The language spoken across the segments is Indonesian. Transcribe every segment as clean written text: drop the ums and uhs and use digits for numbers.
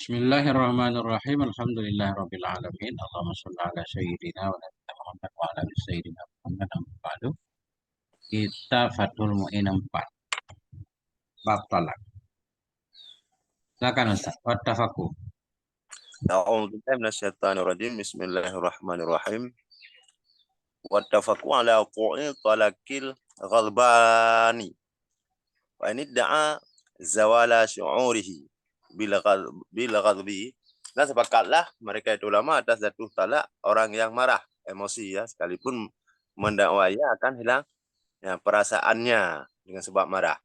Bismillahirrahmanirrahim. Alhamdulillahirabbil alamin. Allahumma shalli ala sayyidina wa nabiyina Muhammad wa ala ali sayyidina Muhammad amma ba'du. Kita Fathul Mu'in 4 bab talak. Silakan Ustaz. Wattafaqu. A'udzu billahi minasyaitonir rajim. Bismillahirrahmanirrahim. Wattafaqu ala wuqu'i talaqil ghadbani wa in da'a zawala syu'urihi bil ghadbi. Dan sepakatlah mereka itu ulama atas jatuh talak orang yang marah, emosi ya, sekalipun mendakwai akan hilang ya, perasaannya dengan sebab marah.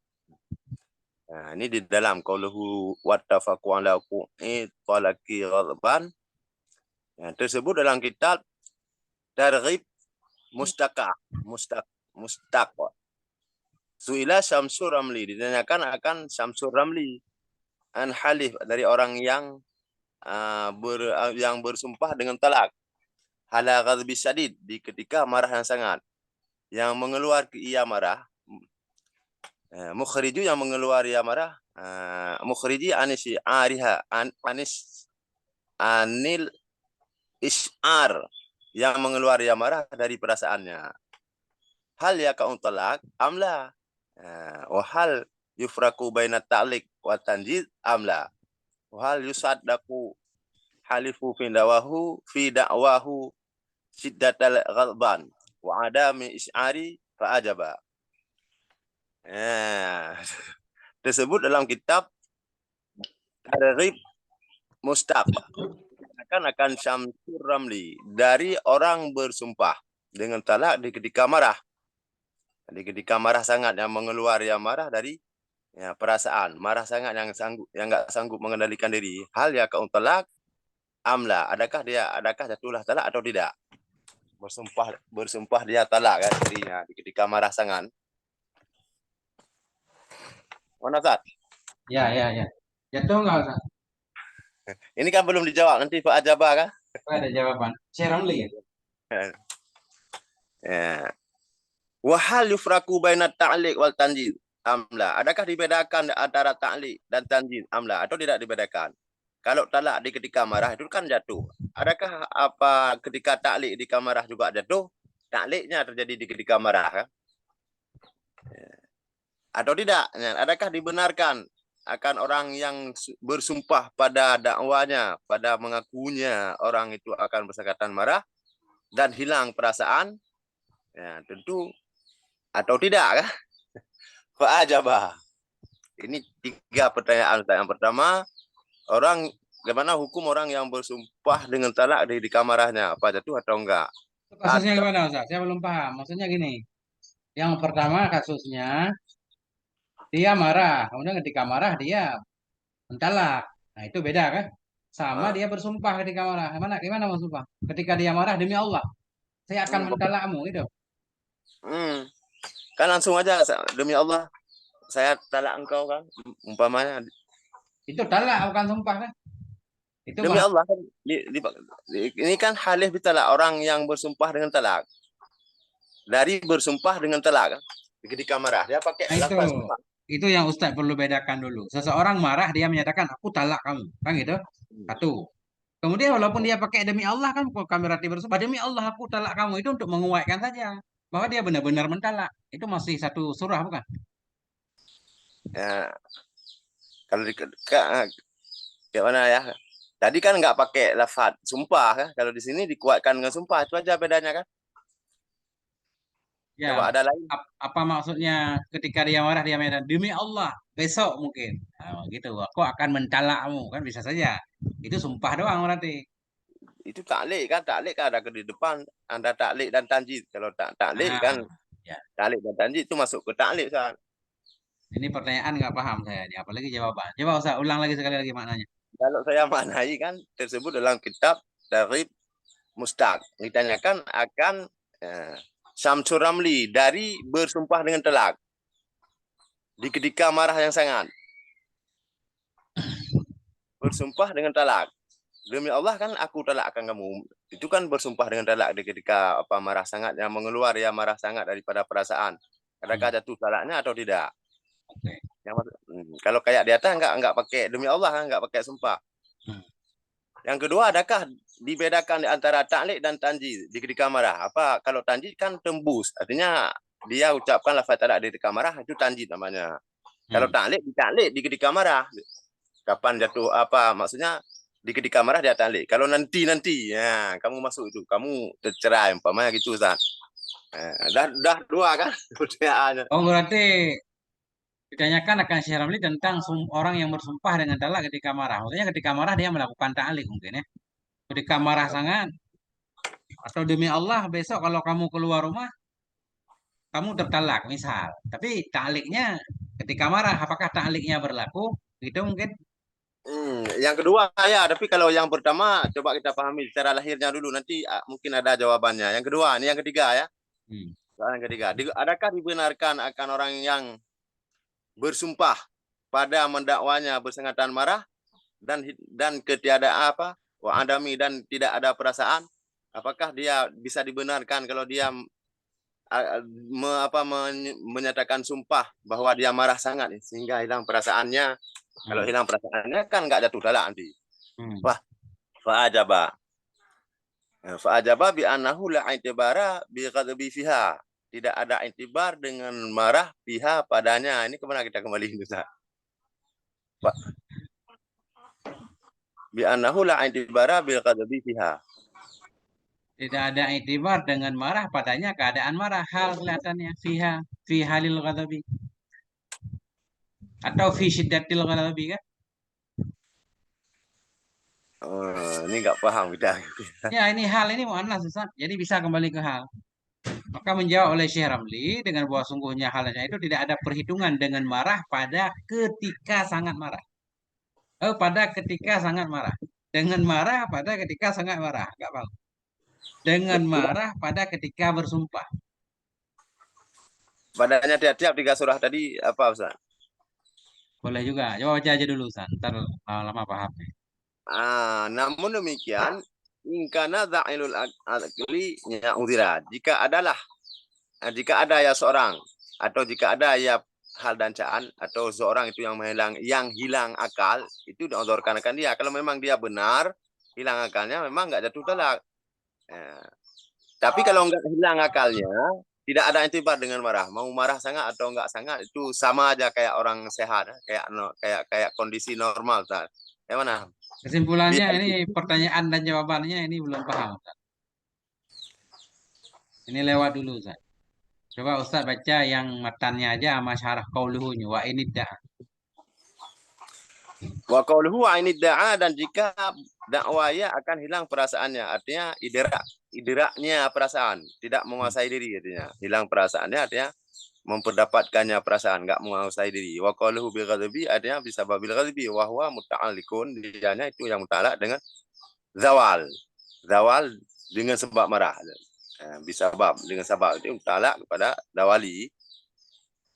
Nah, ini di dalam qauluhu wattafaqu ala wuqu'i talaqi ghadban. Ya, tersebut dalam kitab Targhib Mustaq. Suila Syamsur Ramli, ditanyakan akan Syamsur Ramli an halif dari orang yang bersumpah dengan talak. Hala ghadbi syadid, di ketika marah yang sangat. Yang mengeluar ia marah. Mukhriju yang mengeluar ia marah. Mukhriji anisi ariha anil isyar, yang mengeluar ia marah dari perasaannya. Hal ya ka'un talak amla. Wahal yufraku baina ta'liq wa tanjid amla. Wahal yusaddaku halifu fi da'wahu siddatal ghadban wa adami isyari fa ajaba. Tersebut dalam kitab Targhib Mustaq. Akan Syamsur Ramli dari orang bersumpah dengan talak di ketika marah. Di ketika marah sangat, yang mengeluar yang marah dari ya, perasaan, marah sangat yang enggak sanggup mengendalikan diri. Hal ya ka'un talak amla, adakah jatuhlah talak atau tidak? Bersumpah dia talak kan dirinya di ketika marah sangat. Mana Ustaz? Ya. Jatuh enggak Ustaz? Ini kan belum dijawab, nanti Pak Ajaba kan? Ada jawaban. Syekh Ramli ya? Ya. Wahal yufraku baina ta'liq wal tanjid amla. Adakah dibedakan antara ta'liq dan tanjid amla atau tidak dibedakan? Kalau talak di ketika marah itu kan jatuh. Adakah apa ketika ta'liq di marah juga jatuh? Ta'liqnya terjadi di ketika marah kan? Atau tidak? Adakah dibenarkan akan orang yang bersumpah pada dakwanya, pada mengakunya orang itu akan bersangkutan marah dan hilang perasaan? Ya, tentu atau tidak kan? Fa'ajabah. Ini 3 pertanyaan. Yang pertama, bagaimana hukum orang yang bersumpah dengan talak di kamarahnya? Apa jatuh atau enggak? Kasusnya gimana Ustaz? Saya belum paham. Maksudnya gini. Yang pertama kasusnya dia marah, kemudian ketika marah dia mentalak. Nah, itu beda kan? Sama dia bersumpah ketika marah. Gimana bersumpah? Ketika dia marah demi Allah, saya akan mentalakmu itu. Kan langsung aja, demi Allah saya talak engkau kan, umpamanya. Itu talak bukan sumpah kan? Itu Demi Allah kan, ini kan halih bitalak, orang yang bersumpah dengan talak. Dari bersumpah dengan talak kan, ketika marah dia pakai lafaz sumpah. Itu yang Ustadz perlu bedakan dulu. Seseorang marah dia menyatakan aku talak kamu, kan gitu? Satu. Kemudian walaupun dia pakai demi Allah kan, kami berarti bersumpah demi Allah aku talak kamu, itu untuk menguatkan saja bahwa dia benar-benar mentalak. Itu masih satu surah bukan? Ya, kalau gimana ya? Tadi kan nggak pakai lafaz sumpah kan? Kalau di sini dikuatkan dengan sumpah, itu aja bedanya kan? Ya, Coba ada lain. apa maksudnya ketika dia marah dia menyatakan demi Allah besok mungkin, nah, gitu. Aku akan mentalakmu kan bisa saja. Itu sumpah doang berarti. Itu taklik kan ada di depan, ada taklik dan tanjid. Kalau taklik kan Ya. taklik dan tanjid itu masuk ke taklik kan. Ini pertanyaan nggak paham saya ini, apalagi jawaban. Coba usah ulang lagi sekali lagi maknanya. Kalau saya maknai kan tersebut dalam kitab Targhib Mustaq. Ditanyakan akan Syamsur Ramli dari bersumpah dengan talak di ketika marah yang sangat. Bersumpah dengan talak. Demi Allah kan aku talakkan kamu. Itu kan bersumpah dengan talak di ketika marah sangat, yang mengeluar ya marah sangat daripada perasaan. Adakah jatuh talaknya atau tidak? Oke. Kalau kayak di atas enggak pakai demi Allah, enggak pakai sumpah. Hmm. Yang kedua, adakah dibedakan di antara ta'liq dan tanjid di ketika marah? Apa kalau tanjid kan tembus, artinya dia ucapkan lafaz talak di ketika marah, itu tanjid namanya. Kalau Hmm. ta'liq di ketika marah. Kapan jatuh apa maksudnya di ketika marah dia ta'liq. Kalau nanti ya kamu masuk itu, kamu tercerai umpamanya gitu Ustaz. Dah dua kan pertanyaannya. Oh, berarti ditanyakan akan Syekh Ramli tentang orang yang bersumpah dengan talak ketika marah. Maksudnya ketika marah dia melakukan ta'lik mungkin ya. Ketika marah sangat, atau demi Allah besok kalau kamu keluar rumah, kamu tertalak misal. Tapi ta'liknya ketika marah, apakah ta'liknya berlaku? Itu mungkin. Yang kedua ya, tapi kalau yang pertama coba kita pahami secara lahirnya dulu, nanti mungkin ada jawabannya. Yang kedua, ini yang ketiga ya. Hmm. Soal yang ketiga, adakah dibenarkan akan orang yang bersumpah pada mendakwanya bersengatan marah dan ketiadaan apa? Wa adami dan tidak ada perasaan? Apakah dia bisa dibenarkan kalau dia menyatakan sumpah bahwa dia marah sangat sehingga hilang perasaannya. Kalau Hmm. hilang perasaannya kan nggak jatuh talak nanti. Hmm. Wah, fa'ajaba. Fa'ajaba bi annahu la i'tibara bi ghadabi fiha. Tidak ada intibar dengan marah fiha padanya. Ini kemana kita kembali Ustaz? Bi annahu la i'tibara bi ghadabi fiha. Tidak ada itibar dengan marah padanya keadaan marah. Hal kelihatannya. Fi halil ghadabi. Atau fi syiddatil ghadabi kan? Ini nggak paham kita. Ya ini hal ini mu'annas Ustaz. Jadi bisa kembali ke hal. Maka menjawab oleh Syekh Ramli dengan bahwa sungguhnya halnya itu tidak ada perhitungan dengan marah pada ketika sangat marah. Pada ketika sangat marah. Dengan marah pada ketika sangat marah. Enggak paham. Dengan marah pada ketika bersumpah. Padanya tiap-tiap tiga surah tadi apa Ustaz? Boleh juga. Coba baca aja dulu Ustaz. Ntar lama-lama paham. Namun demikian, ingkana dha'ilul akli udhira. Jika ada ya seorang atau jika ada ya hal dancaan atau seorang itu yang hilang akal, itu diodorkan akan dia. Kalau memang dia benar hilang akalnya, memang nggak jatuh talak. Eh, tapi kalau nggak hilang akalnya, tidak ada intibat dengan marah. Mau marah sangat atau nggak sangat itu sama aja kayak orang sehat, kayak kayak kondisi normal, Ustaz. Yang mana? Kesimpulannya Biar ini pertanyaan dan jawabannya ini belum paham Ustaz. Ini lewat dulu Ustaz. Coba Ustaz baca yang matannya aja sama syarah qauluhunya. Wa ini dah. wa qauluhu ini da'a dan jika dakwaya akan hilang perasaannya, artinya idraknya perasaan, tidak Hmm. menguasai diri artinya. Hilang perasaannya artinya memperdapatkannya perasaan, enggak menguasai diri. Wa qauluhu bi ghadabi artinya bisa babil ghadabi wa huwa muta'alliqun, dianya itu yang mutalak dengan zawal. Zawal dengan sebab marah. Bisa bab dengan sebab itu mutalak kepada zawali.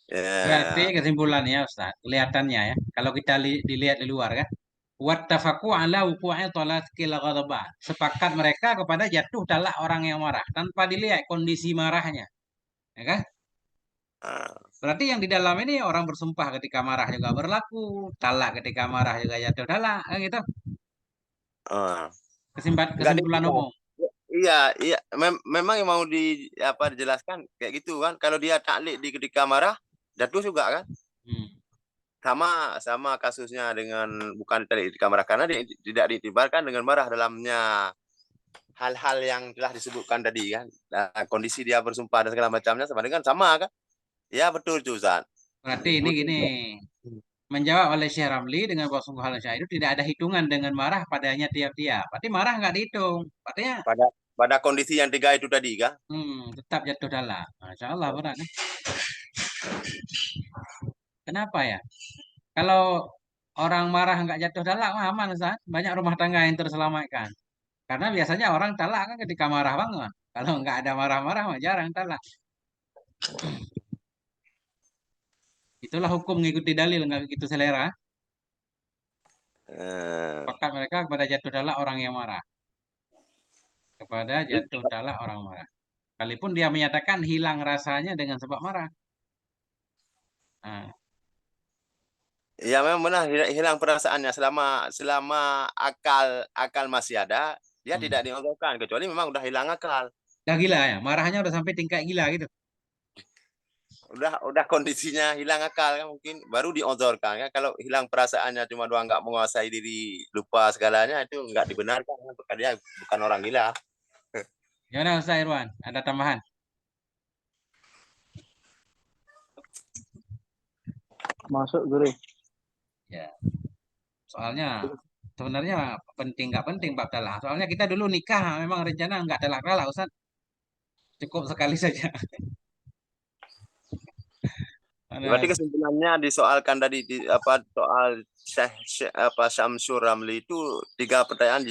Berarti Ya. kesimpulannya Ustaz, kelihatannya ya, kalau kita dilihat di luar kan, wattafaqu ala wuqu'i talaqil ghadabah. Sepakat mereka kepada jatuh talak orang yang marah tanpa dilihat kondisi marahnya, ya kan? Ah, Berarti yang di dalam ini orang bersumpah ketika marah juga berlaku, talak ketika marah juga jatuh talak, kan gitu. ah. Enggak Kesimpulan dikira. umum. Iya, iya. Memang yang mau dijelaskan kayak gitu kan. Kalau dia taklid di ketika marah, jatuh juga kan. Hmm. Sama kasusnya dengan bukan taklid di ketika marah karena tidak diitibarkan dengan marah dalamnya hal-hal yang telah disebutkan tadi kan. Nah, kondisi dia bersumpah dan segala macamnya sama dengan sama kan. Ya betul Zuzan. Berarti ini Betul. gini, menjawab oleh Syekh Ramli dengan bahwa sungguh hal itu tidak ada hitungan dengan marah padanya tiap-tiap. Berarti marah nggak dihitung. Artinya Pada kondisi yang tiga itu tadi kan. tetap jatuh dalam. Masya Allah berat kan? Kenapa ya? Kalau orang marah nggak jatuh dalam, aman Ustaz. Banyak rumah tangga yang terselamatkan. Karena biasanya orang talak kan ketika marah banget. Kalau nggak ada marah-marah, mah jarang talak. Itulah hukum mengikuti dalil, nggak begitu selera. Eh, Pakat mereka kepada jatuh talak orang yang marah. Kepada jatuh talak orang marah. Sekalipun dia menyatakan hilang rasanya dengan sebab marah. Nah, Ya memang benar hilang perasaannya selama akal masih ada, dia Hmm. tidak diodorkan kecuali memang udah hilang akal. Udah gila ya, marahnya udah sampai tingkat gila gitu. Udah kondisinya hilang akal kan mungkin baru diodorkan kan. Kalau hilang perasaannya cuma doang nggak menguasai diri, lupa segalanya itu nggak dibenarkan kan. Dia bukan orang gila. Gimana Ustaz Irwan? Ada tambahan? Masuk guru. Ya, soalnya sebenarnya penting nggak penting bab talak. Soalnya kita dulu nikah memang rencana nggak talak Ustaz. Cukup sekali saja. Berarti Ada, kesimpulannya disoalkan tadi apa soal apa Syamsur Ramli itu 3 pertanyaan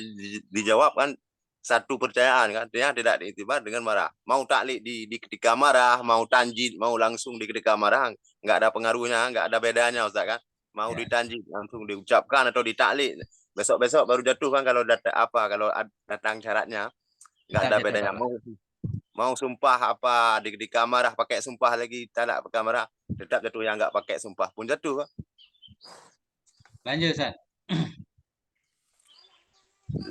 dijawab kan, 1 pertanyaan kan dia tidak diiktibar dengan marah. Mau taklik di ketika marah, mau tanjid, mau langsung di ketika marah nggak ada pengaruhnya, nggak ada bedanya Ustaz kan. Mau ya, ditanjid langsung diucapkan atau ditaklik besok-besok baru jatuh kan kalau kalau datang syaratnya nggak tetap ada jatuh bedanya. talak. Mau sumpah apa di kamar pakai sumpah lagi talak pakai kamar tetap jatuh, yang nggak pakai sumpah pun jatuh. Lanjut Ustaz.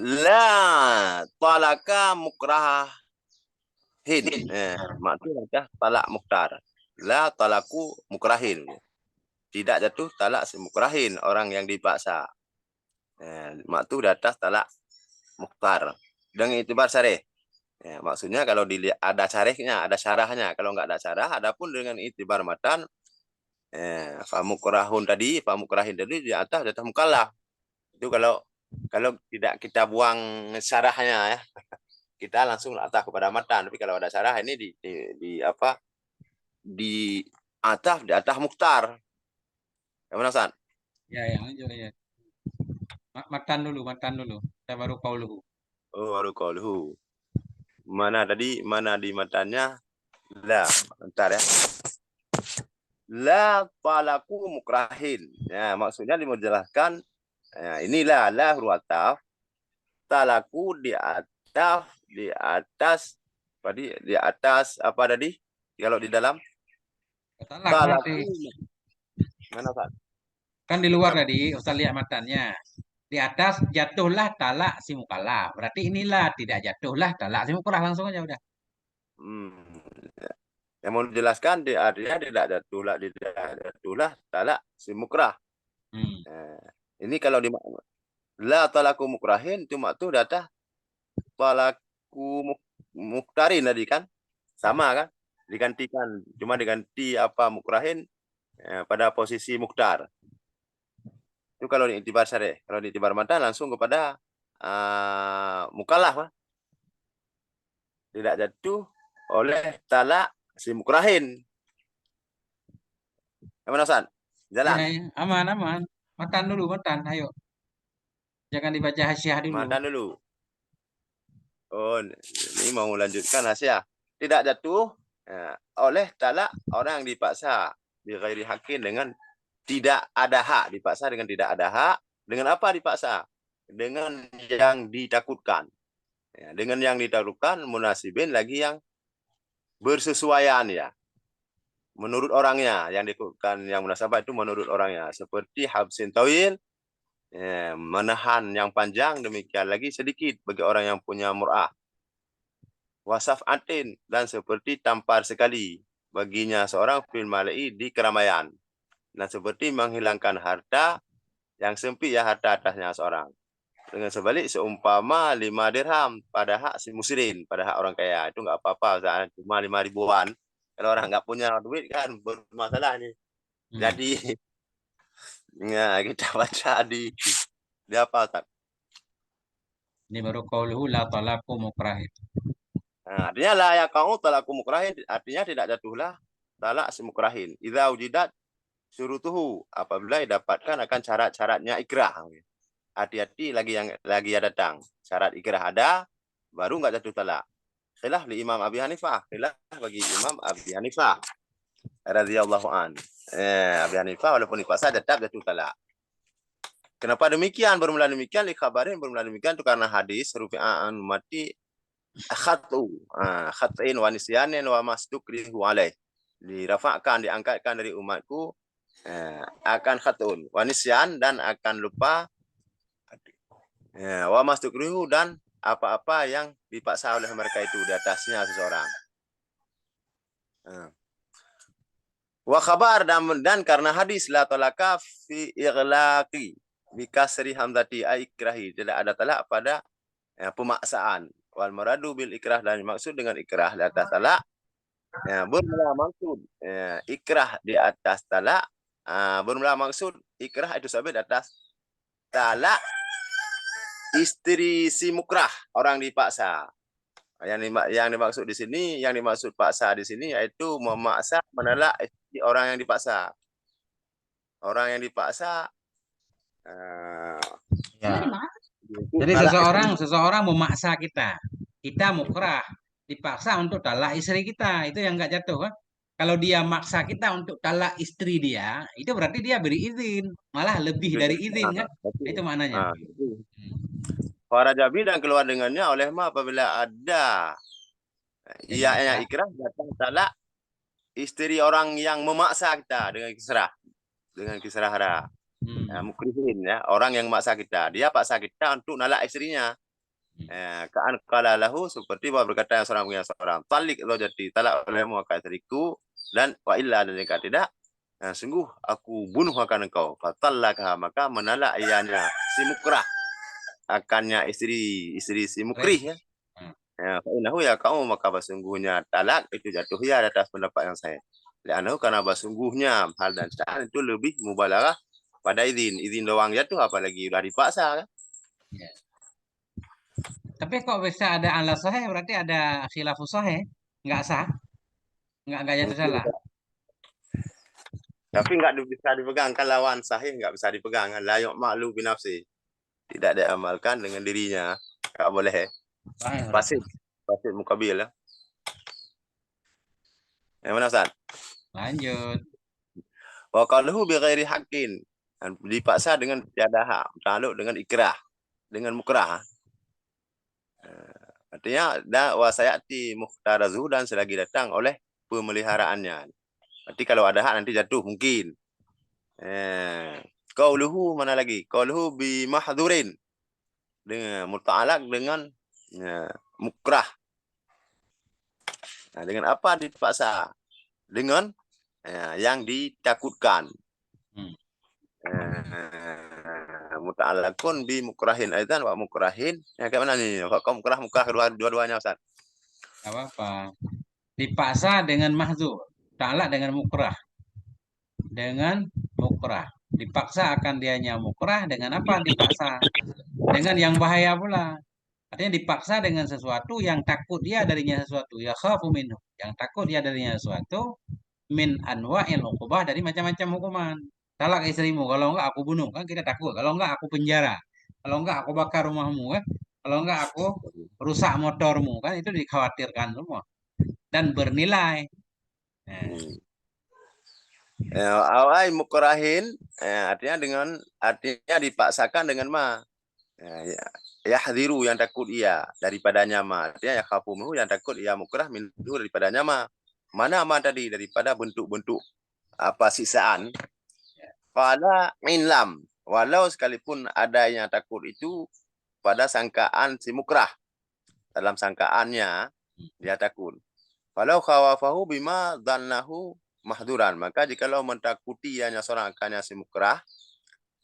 La talaka mukrahin, maksudnya talak muktar. La talaku mukrahin, tidak jatuh talak si mukrahin, orang yang dipaksa. Maksud atas talak muktar dengan itibar syarih. Maksudnya kalau dilihat ada syarihnya, ada syarahnya. Kalau nggak ada syarah, adapun dengan itibar matan, famukrahin tadi di atas mukallaf. Itu kalau tidak kita buang syarahnya ya, kita langsung atas kepada matan. Tapi kalau ada syarah ini di apa? Di atas mukhtar. Ya mana San? Ya, lanjut ya. Matan dulu. Kita baru qauluhu. Oh, baru qauluhu. Mana tadi? Mana di matanya? La. Bentar ya. La talaku mukrahin. Ya, maksudnya dimenjelaskan inilah la huruf ataf, talaku di atas tadi di atas apa tadi kalau di dalam Talak berarti. talaku mana Pak? Kan di luar tadi Ustaz lihat matannya. Di atas jatuhlah talak si mukallaf. Berarti inilah tidak jatuhlah talak si mukallaf langsung aja udah. Hmm. Yang mau dijelaskan di artinya tidak jatuhlah talak si mukrah. Hmm. Ini kalau di la talaku mukrahin cuma tuh data talaku muktarin tadi kan sama kan, digantikan cuma diganti apa mukrahin pada posisi muktar. Itu kalau di itibar syarih. Kalau di itibar mata langsung kepada mukallaf, tidak jatuh oleh talak si mukrahin. Gimana San? Ya, Jalan. ya, aman, aman. Matan dulu, matan. Ayo. Jangan dibaca hasyiah dulu. Mata dulu. Oh, ini mau lanjutkan hasil. Tidak jatuh oleh talak orang yang dipaksa di ghairi hakin dengan tidak ada hak, dipaksa dengan tidak ada hak. Dengan apa dipaksa? Dengan yang ditakutkan. Dengan yang ditakutkan munasibin lagi yang bersesuaian ya. Menurut orangnya yang ditakutkan yang munasabah itu menurut orangnya. Seperti habsin tawil, menahan yang panjang, demikian lagi sedikit bagi orang yang punya mur'ah. Wasaf atin, dan seperti tampar sekali baginya seorang fil malai di keramaian. Dan seperti menghilangkan harta yang sempit ya, harta atasnya seorang. Dengan sebalik seumpama 5 dirham pada hak si muslimin, pada hak orang kaya itu nggak apa-apa, cuma 5 ribuan. Kalau orang nggak punya duit kan bermasalah nih. Jadi ya, kita baca di apa tak? Ini baru qauluhu la talaku mukrahin. Artinya lah ya kamu talaku mukrahin, artinya tidak jatuhlah talak si mukrahin. Idza ujidat surutuhu, apabila didapatkan akan syarat-syaratnya ikrah. Hati-hati lagi ya datang. Syarat ikrah ada, baru nggak jatuh talak. Khilaf li Imam Abi Hanifah. Khilaf bagi Imam Abi Hanifah radhiyallahu an. Abi Hanifah walaupun dipaksa tetap jatuh talak. Kenapa demikian? Bermula demikian li kabarin, bermula demikian itu karena hadis rufi'an mati khatu. Khatain wa nisyanin wa masdukrihu alaih. Dirafakkan, diangkatkan dari umatku akan khatun, wa nisyan dan akan lupa, wa mastukrihu dan apa-apa yang dipaksa oleh mereka itu di atasnya seseorang. Wa khabar dan karena hadis la talaka fi ighlaqi bi kasri hamzati ikrahi, tidak ada talak pada pemaksaan. Wal maradu bil ikrah, dan maksud dengan ikrah di atas talak bermula maksud ikrah di atas talak, bermula maksud ikrah itu sabit atas talak istri si mukrah, orang dipaksa. Yang dimaksud di sini, yang dimaksud paksa di sini yaitu memaksa menolak istri orang yang dipaksa. Orang yang dipaksa Ya. itu Jadi nolak seseorang memaksa kita mukrah, dipaksa untuk talak istri kita, itu yang nggak jatuh kan? Kalau dia maksa kita untuk talak istri dia, itu berarti dia beri izin, malah lebih dari izin kan? Itu maknanya. Para jabi dan keluar dengannya oleh ma apabila ada yang ikrah datang talak istri orang yang memaksa kita dengan kisrah hara. Mukrihin ya, orang yang memaksa kita, dia paksa kita untuk nalak istrinya. Ka'an qala lahu, seperti bahwa berkata yang seorang punya seorang, talik lo jadi talak olehmu akan istriku, dan wa illa, dan jika tidak, sungguh aku bunuh akan engkau. Fatallakha, maka menalak ianya si mukrah, akannya istri si mukrih ya. Fa'inahu ya kamu, maka basungguhnya talak itu jatuh ya atas pendapat yang saya. Li'anahu, karena basungguhnya hal dan sya'an itu lebih mubalaghah pada izin doang jatuh, apalagi udah dipaksa kan. Ya. Tapi kok bisa ada ala sahih, berarti ada khilafus sahih, nggak sah, nggak jatuh salah. Tapi nggak bisa dipegang, kan lawan sahih nggak bisa dipegang, la yu'malu binafsi, tidak diamalkan dengan dirinya, nggak boleh. Fasid mukabil ya. Yang mana Ustaz? Lanjut. Wa qaluhu bi ghairi haqqin, dipaksa dengan tiada hak, taluk dengan ikrah, dengan mukrah. Artinya wa sayati muhtarazu, dan selagi datang oleh pemeliharaannya. Nanti kalau ada hak nanti jatuh mungkin. Qauluhu, mana lagi? Qauluhu bi mahdhurin, dengan muta'alaq dengan mukrah. Dengan apa dipaksa? Dengan yang ditakutkan. Muta'alaqun bi mukrahin aidan wa mukrahin. Kayak mana nih? Kok mukrah dua-duanya Ustaz? Gak apa-apa. Dipaksa dengan mahdzur, ta'alaq dengan mukrah. Dengan mukrah. Dipaksa akan dianya mukrah, dengan apa dipaksa? Dengan yang bahaya pula. Artinya dipaksa dengan sesuatu yang takut dia darinya sesuatu. Ya khafu minhu. Yang takut dia darinya sesuatu. Min anwa'il uqubah, dari macam-macam hukuman. Talak istrimu, kalau enggak aku bunuh. Kan kita takut. Kalau enggak aku penjara. Kalau enggak aku bakar rumahmu kan. Kalau enggak aku rusak motormu. Kan itu dikhawatirkan semua. Dan bernilai. Awai mukrahin, artinya dipaksakan dengan ma. Ya hadiru, yang takut ia daripadanya ma. Artinya ya khafumu, yang takut ia mukrah minhu daripadanya ma. Mana ma tadi? Daripada bentuk-bentuk apa siksaan. Fala inlam, walau sekalipun adanya takut itu pada sangkaan si mukrah, dalam sangkaannya dia takut. Walau khawafahu bima dhannahu mahduran, maka jikalau mentakuti ianya seorang akannya si mukrah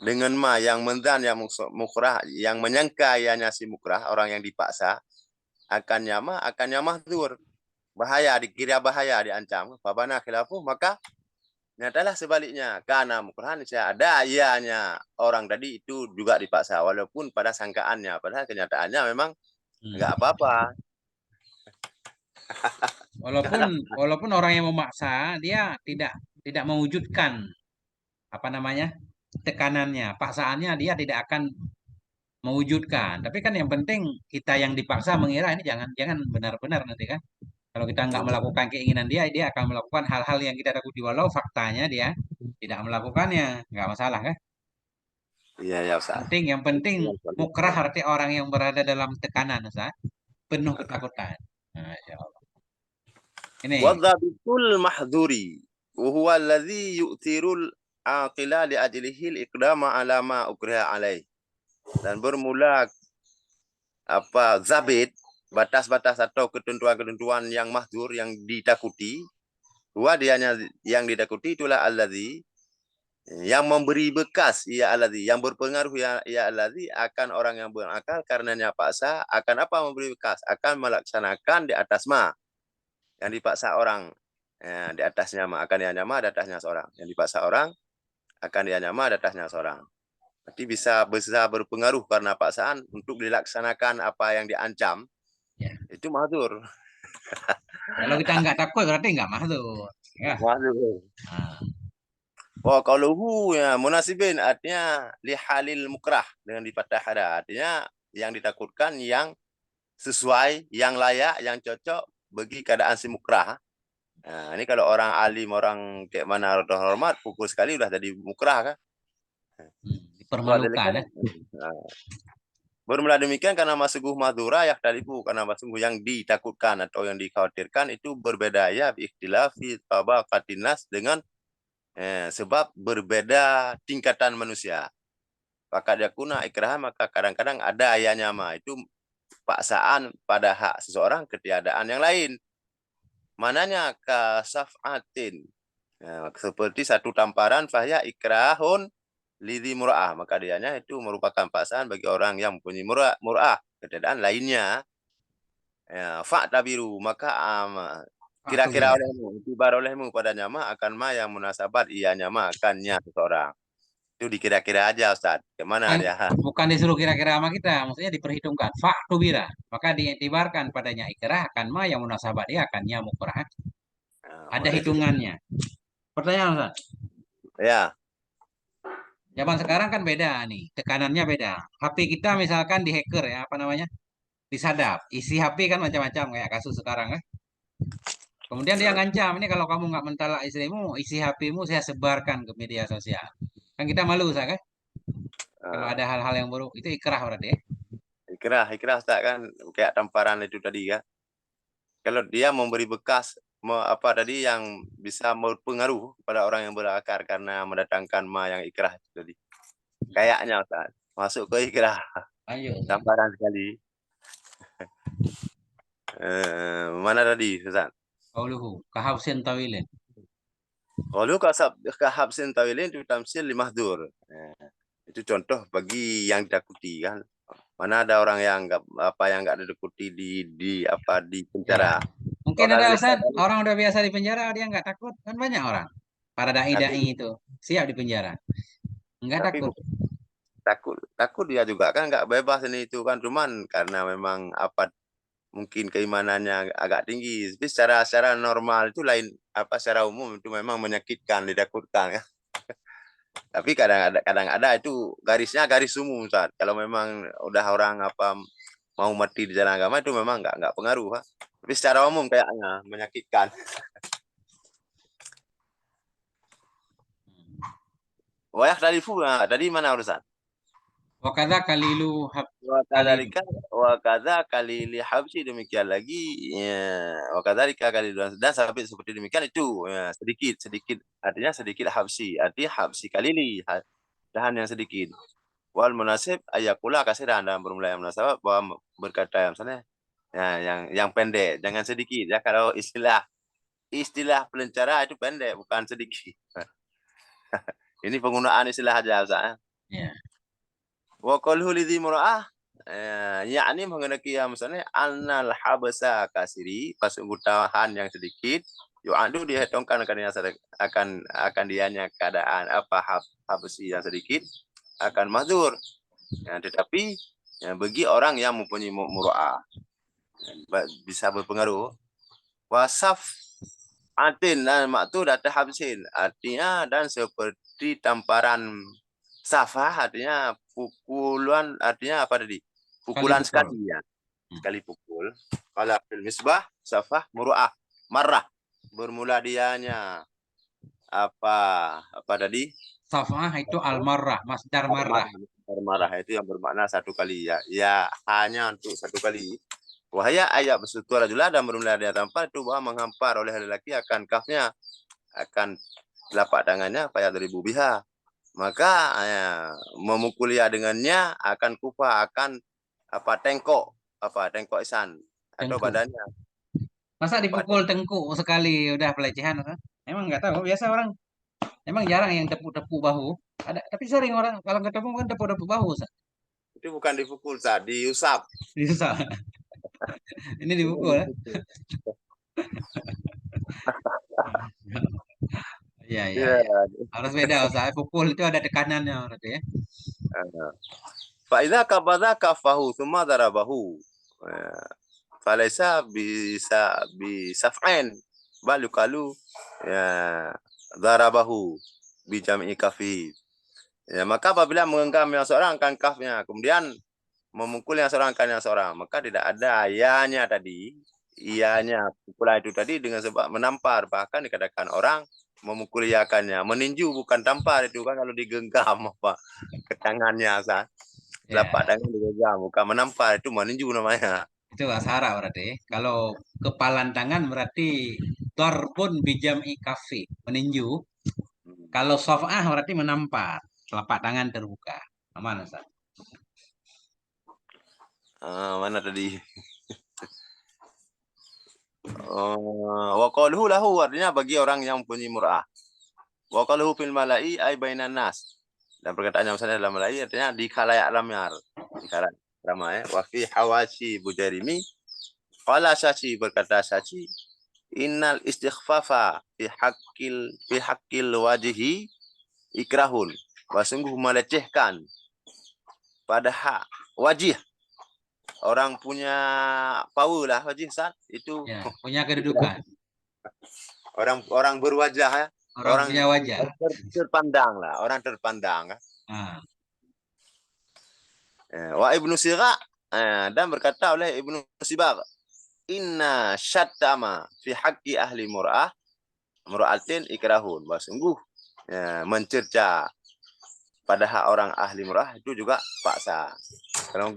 dengan ma yang mendan yang mukrah, yang menyangka ianya si mukrah, orang yang dipaksa, akannya mahdur, bahaya, dikira bahaya, diancam. Fabana khilafu, maka nyatalah sebaliknya, karena mukrahan ada ianya orang tadi itu juga dipaksa, walaupun pada sangkaannya, padahal kenyataannya memang enggak apa-apa. Walaupun orang yang memaksa dia tidak mewujudkan apa namanya tekanannya, paksaannya dia tidak akan mewujudkan. Tapi kan yang penting kita yang dipaksa mengira ini jangan benar-benar nanti kan. Kalau kita nggak melakukan keinginan dia akan melakukan hal-hal yang kita takuti, walau faktanya dia tidak melakukannya, nggak masalah kan? Iya ya Ustaz. Yang penting mukrah arti orang yang berada dalam tekanan, Ustaz, penuh ketakutan. Nah, insya Allah. Ini. Wadzabitul mahdhuri wa huwa alladhi yu'thirul aqila li ajlihil iqdama ala ma ukriha alaih. Dan bermula zabit, batas-batas atau ketentuan-ketentuan yang mahdzur yang ditakuti. Dianya yang ditakuti itulah alladzi, yang memberi bekas, ia alladzi, yang berpengaruh ia alladzi akan orang yang berakal karenanya paksa akan apa memberi bekas, akan melaksanakan di atas ma yang dipaksa orang, di atasnya ma akan dia nyama, di atasnya seorang, yang dipaksa orang akan dia nyama, di atasnya seorang. Berarti bisa berpengaruh karena paksaan untuk dilaksanakan apa yang diancam, Ya. itu mahdzur. Kalau kita nggak takut berarti nggak mahdzur. Ya. Mahdzur. Nah, Wa qaluhu ya munasibin, artinya lihalil mukrah dengan dipatah hada, artinya yang ditakutkan yang sesuai, yang layak, yang cocok bagi keadaan si mukrah. Nah, ini kalau orang alim, orang kayak mana hormat, pukul sekali udah jadi mukrah kan. dipermalukan ya. Bermula demikian karena masuguh madura ya talibu, karena masuguh yang ditakutkan atau yang dikhawatirkan itu berbeda ya biikhtilafi tabaqatin nas, dengan sebab berbeda tingkatan manusia. Maka dia kuna ikrah, maka kadang-kadang ada ayahnya mah itu paksaan pada hak seseorang ketiadaan yang lain. Mananya kasafatin, seperti satu tamparan fahya ikrahun lidhi mura'ah, maka dianya itu merupakan paksaan bagi orang yang mempunyai mura'ah, ketiadaan lainnya. Ya, fa'tabiru, maka kira-kira olehmu, tibar olehmu padanya mah akan ma yang munasabat ianya mah akannya seseorang. Itu dikira-kira aja Ustaz. Gimana dia? Bukan disuruh kira-kira sama kita, maksudnya diperhitungkan. Faktubira, maka diiktibarkan padanya ikrah akan ma yang munasabah dia akannya mukrah. Ada Boleh. hitungannya. Pertanyaan Ustaz. Ya. Zaman sekarang kan beda nih, tekanannya beda. HP kita misalkan dihacker ya, apa namanya? Disadap. Isi HP kan macam-macam kayak kasus sekarang ya. Kemudian dia ngancam, ini kalau kamu nggak mentalak istrimu, isi HP-mu saya sebarkan ke media sosial. Kan kita malu, Ustaz, kan? Kalau ada hal-hal yang buruk, itu ikrah berarti ya. Ikrah Ustaz kan kayak tamparan itu tadi ya. Kalau dia memberi bekas apa tadi yang bisa berpengaruh pada orang yang berakar karena mendatangkan ma yang ikrah itu tadi. Kayaknya Ustaz masuk ke ikrah. Ayo, Ustaz. Tamparan sekali. Mana tadi Ustaz? Qauluhu kahabsin tawilin. Qalu kahabsin tawilin itu tamsil li mahdzur. Itu contoh bagi yang ditakuti kan. Mana ada orang yang enggak ditakuti di penjara. Ya. Mungkin ada Ustaz, orang udah biasa di penjara dia nggak takut. Kan banyak orang. Para dai-dai itu siap di penjara. Nggak takut. Takut dia juga kan nggak bebas ini itu kan, cuman karena memang mungkin keimanannya agak tinggi. Tapi secara normal itu lain, secara umum itu memang menyakitkan, ditakutkan ya. Tapi kadang ada itu garisnya garis umum Ustaz. Kalau memang udah orang mau mati di jalan agama itu memang nggak pengaruh, Pak. Tapi secara umum kayaknya menyakitkan. Wah, tadi mana urusan? Wakadha kalilu Wakadha kalili habsi, demikian lagi ya, wakadzalika kalilu, dan sampai seperti demikian itu ya, sedikit artinya sedikit habsi, artinya habsi kalili dahan yang sedikit. Wal munasib ayakula kasiran, dan bermula yang munasabah bahwa berkata yang misalnya ya, yang pendek, jangan sedikit ya. Kalau istilah pelencara itu pendek bukan sedikit. Ini penggunaan istilah aja Ustaz. Ya. Wa qalhu lidhi mura'ah, yakni mengenai misalnya annal habasa kasiri, pasungguh tahan yang sedikit, yu'adu dihitungkan akan dianya keadaan habsi yang sedikit akan mahdzur. Ya, tetapi ya, bagi orang yang mempunyai mura'ah bisa berpengaruh. Wasaf atin dan maktu data habsin, artinya dan seperti tamparan safah, artinya pukulan, artinya apa tadi? Pukulan sekali ya. Sekali pukul. Kalau fil misbah safah muru'ah marah. Bermula dianya apa tadi? Safah itu al-marrah, masdar marrah. Marah itu yang bermakna satu kali ya. Ya hanya untuk satu kali. Wahaya ayat bersutura juga, dan bermula dia tampar itu bahwa menghampar oleh lelaki akan kafnya, akan telapak tangannya fayadribu biha. Maka memukul ia dengannya akan kufa, akan tengkok isan atau Tengkuk. badannya. Masa dipukul tengkuk sekali udah pelecehan? Emang nggak tahu. Biasa orang emang jarang yang tepuk-tepuk bahu. Ada, tapi sering orang kalau ketemu kan tepuk-tepuk bahu. Itu bukan dipukul, diusap. Bisa. Ini dipukul. Iya, iya, Ya. iya. Harus beda. Usah pukul itu ada tekanannya berarti ya. Fa'idha kabadha kafahu thumma darabahu. Falaisa bisa bisaf'ain bal yuqalu darabahu bi jam'i kafi. Ya, maka apabila menggenggam yang seorang kan kafnya, kemudian memukul yang seorang kan yang seorang, maka tidak ada ianya pukulan itu tadi dengan sebab menampar. Bahkan dikatakan orang memukul iakannya, meninju bukan tampar itu kan kalau digenggam ke tangannya telapak tangan digenggam, bukan menampar, itu meninju namanya. Itu asara berarti. Kalau kepalan tangan berarti darbun bijam'i kafi, meninju. Kalau sof'ah berarti menampar, telapak tangan terbuka. Aman, Ustaz? Mana tadi? Wa qaluhu lahu, artinya bagi orang yang mempunyai mur'ah. Wa qaluhu fil mala'i ay bainan nas. Dan perkataannya misalnya dalam mala'i artinya di khalayak ramai. Di khalayak ramai. Wa fi hawashi Bujairimi qala Syashi, berkata Syashi, innal istighfafa fi haqqil wajhi ikrahun. Wa sungguh melecehkan pada hak wajih. Orang punya power lah wajih itu Ya, punya kedudukan. Orang berwajah ya. Orang punya wajah. Terpandang lah, orang terpandang. Nah. Wa Ibnu Sirah dan berkata oleh Ibnu Sibagh, inna syattama fi haqqi ahli mur'atin ikrahun. Sungguh mencerca pada hak orang ahli mur'ah itu juga paksa.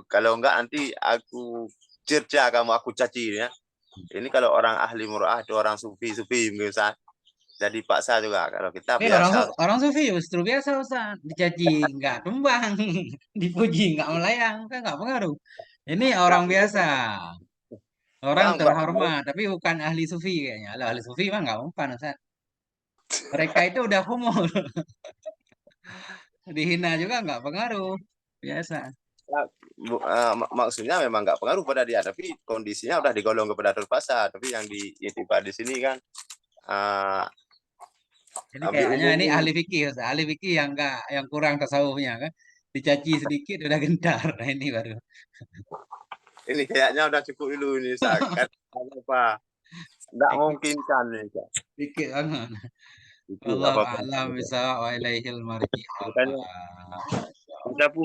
Kalau enggak nanti aku cerca kamu, aku caci ya. Ini kalau orang ahli mur'ah itu orang sufi misalnya, jadi paksa juga. Kalau kita biasa. Orang sufi justru biasa Ustaz. Dicaci nggak tumbang, dipuji nggak melayang, kan nggak pengaruh. Ini orang biasa, orang terhormat, tapi bukan ahli sufi kayaknya. Ahli sufi mah nggak mempan Ustaz. Mereka itu udah kumuh. Dihina juga nggak pengaruh, biasa. Maksudnya memang nggak pengaruh pada dia, tapi kondisinya udah digolong kepada terpaksa. Tapi yang diintipkan di sini kan Ini kayaknya ini ahli fikih, Ustaz. Ahli fikih yang kurang tasawufnya kan. Dicaci sedikit udah gentar. Nah, ini baru. Ini kayaknya udah cukup dulu ini, kan apa? Nggak mungkin kan ini. Fikih banget. Allah a'lam bishawab wa ilaihil marji'. Kita